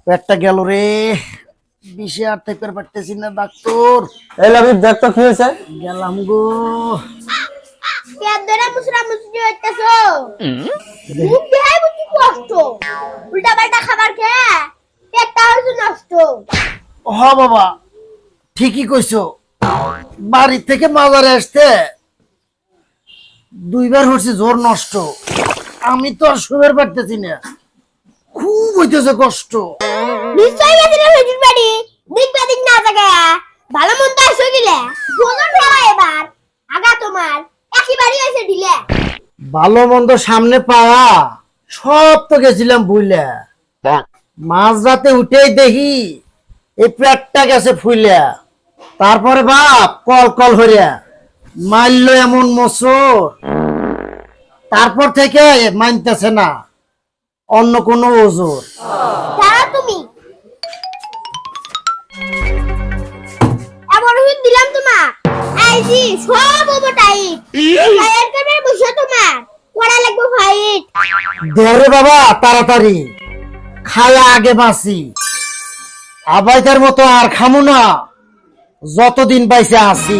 পেটটা গেল রে, বিষে আর থেকে পারতেছি না ডাক্তার। এই লাবিব দেখ তো কি হয়েছে। গেলাম গো। পেট ধরে মুসরা মুসরি হইতাছো। মুখ দেখাই বুঝি কষ্ট। উল্টা পাল্টা খাবার খেয়ে পেটটা হচ্ছে নষ্ট। হ বাবা, ঠিকই কইছো। বাড়ি থেকে মাজারে আসতে 2বার হচ্ছে জোর নষ্ট। আমি তো আর শুয়ে পারতেছি না, খুব হইতেছে কষ্ট। নিশ্চয়ই গেছিলে হুজুর বাড়ি। দেখবে দিন না জায়গা। ভালো মন্দ আসো গিলে। গোজন ফেলা এবার। আগা তোমার একেবারে এসে ঢিলে। ভালো মন্দ সামনে পাওয়া সব তো গেছিলাম বুইলা। মাঝরাতে উঠেই দেখি এই পেটটা গেছে ফুইলা। তারপরে বাপ কল কল হইয়া মারল এমন মোচর, তারপর থেকে মানতেছে না অন্য কোনো ওজোর। দাঁড়া তুমি। এমন হুইন দিলাম তোমার। আইজি সব ওবটাই। ফায়ার করে বসে তোমার। পড়া লাগবে ফাইট। দৌড়ে বাবা তাড়াতাড়ি, খায়া আগে বাঁচি। আবাইতার মতো আর খামু না যতদিন বাইসে আছি।